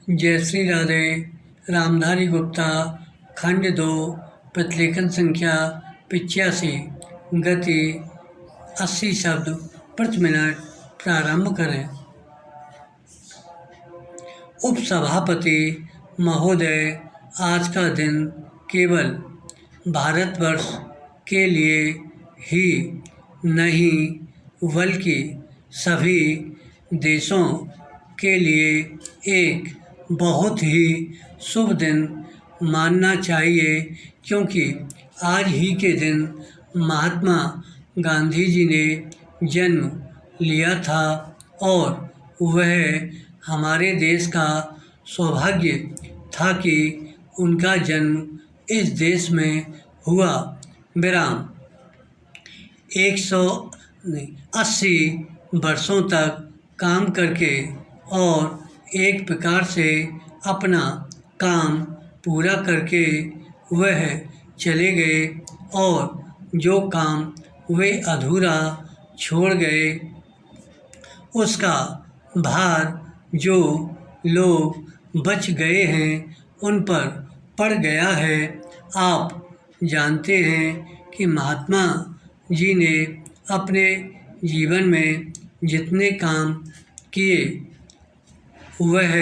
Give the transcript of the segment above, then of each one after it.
जय श्री राधे। रामधारी गुप्ता, खंड 2, प्रतिलेखन संख्या 85, गति 80 शब्द प्रति मिनट। प्रारंभ करें। उपसभापति महोदय, आज का दिन केवल भारतवर्ष के लिए ही नहीं बल्कि सभी देशों के लिए एक बहुत ही शुभ दिन मानना चाहिए, क्योंकि आज ही के दिन महात्मा गांधी जी ने जन्म लिया था और वह हमारे देश का सौभाग्य था कि उनका जन्म इस देश में हुआ। विराम। 180 वर्षों तक काम करके और एक प्रकार से अपना काम पूरा करके वह चले गए, और जो काम वे अधूरा छोड़ गए उसका भार जो लोग बच गए हैं उन पर पड़ गया है। आप जानते हैं कि महात्मा जी ने अपने जीवन में जितने काम किए वह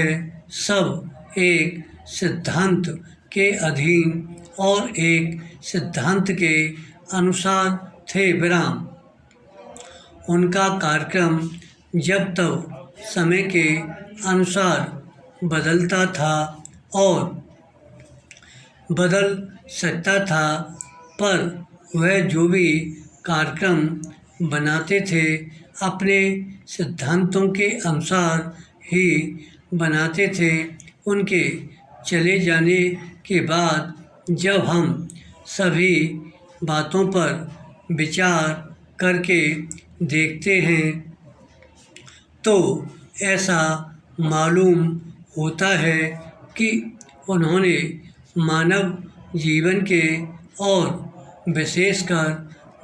सब एक सिद्धांत के अधीन और एक सिद्धांत के अनुसार थे। विराम। उनका कार्यक्रम जब तब समय के अनुसार बदलता था और बदल सकता था, पर वह जो भी कार्यक्रम बनाते थे अपने सिद्धांतों के अनुसार ही बनाते थे। उनके चले जाने के बाद जब हम सभी बातों पर विचार करके देखते हैं तो ऐसा मालूम होता है कि उन्होंने मानव जीवन के और विशेषकर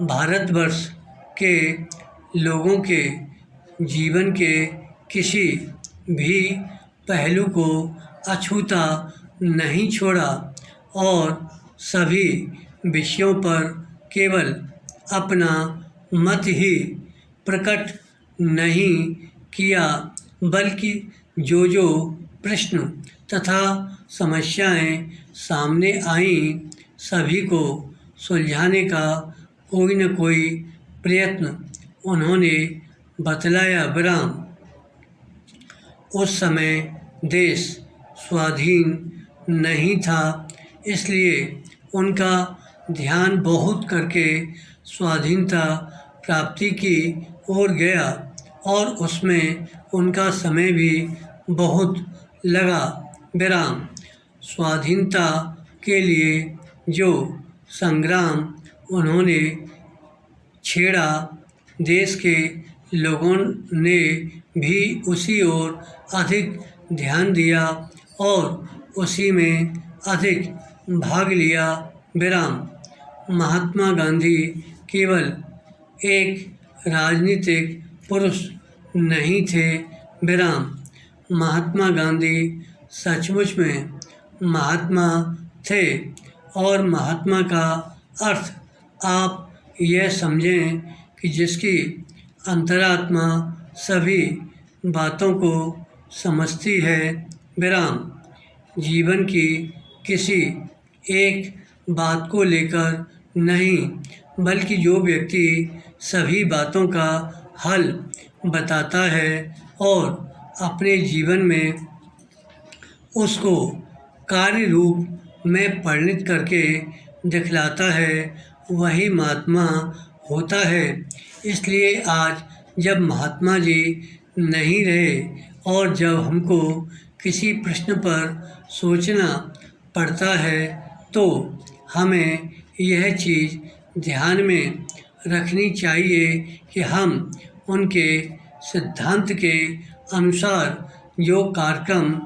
भारतवर्ष के लोगों के जीवन के किसी भी पहलू को अछूता नहीं छोड़ा और सभी विषयों पर केवल अपना मत ही प्रकट नहीं किया, बल्कि जो जो प्रश्न तथा समस्याएं सामने आईं सभी को सुलझाने का कोई न कोई प्रयत्न उन्होंने बतलाया। विराम। उस समय देश स्वाधीन नहीं था, इसलिए उनका ध्यान बहुत करके स्वाधीनता प्राप्ति की ओर गया और उसमें उनका समय भी बहुत लगा। विराम। स्वाधीनता के लिए जो संग्राम उन्होंने छेड़ा, देश के लोगों ने भी उसी ओर अधिक ध्यान दिया और उसी में अधिक भाग लिया। विराम। महात्मा गांधी केवल एक राजनीतिक पुरुष नहीं थे। विराम। महात्मा गांधी सचमुच में महात्मा थे, और महात्मा का अर्थ आप यह समझें कि जिसकी अंतरात्मा सभी बातों को समझती है। विराम। जीवन की किसी एक बात को लेकर नहीं, बल्कि जो व्यक्ति सभी बातों का हल बताता है और अपने जीवन में उसको कार्य रूप में परिणत करके दिखलाता है, वही महात्मा होता है। इसलिए आज जब महात्मा जी नहीं रहे और जब हमको किसी प्रश्न पर सोचना पड़ता है तो हमें यह चीज़ ध्यान में रखनी चाहिए कि हम उनके सिद्धांत के अनुसार जो कार्यक्रम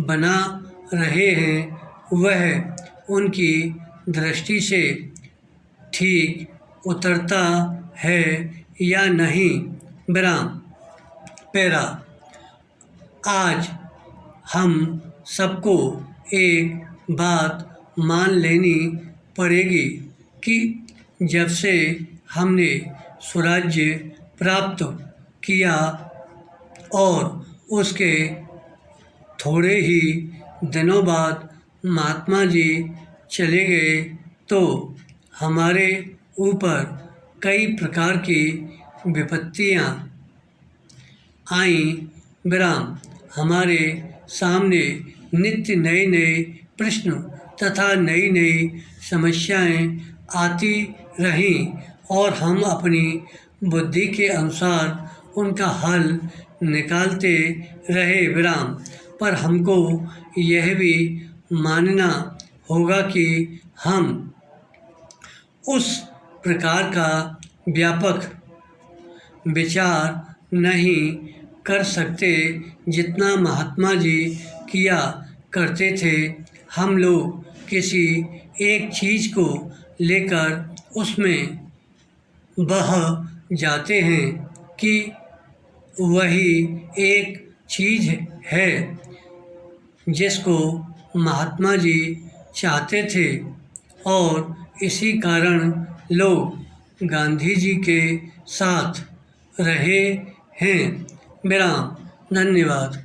बना रहे हैं वह उनकी दृष्टि से ठीक उतरता है या नहीं। विराम। पैरा। आज हम सबको एक बात मान लेनी पड़ेगी कि जब से हमने स्वराज्य प्राप्त किया और उसके थोड़े ही दिनों बाद महात्मा जी चले गए तो हमारे ऊपर कई प्रकार की विपत्तियाँ आईं। विराम। हमारे सामने नित्य नए नए प्रश्न तथा नई नई समस्याएं आती रहीं और हम अपनी बुद्धि के अनुसार उनका हल निकालते रहे। विराम। पर हमको यह भी मानना होगा कि हम उस प्रकार का व्यापक विचार नहीं कर सकते जितना महात्मा जी किया करते थे। हम लोग किसी एक चीज़ को लेकर उसमें बह जाते हैं कि वही एक चीज़ है जिसको महात्मा जी चाहते थे और इसी कारण लोग गांधी जी के साथ रहे हैं। विराम। धन्यवाद।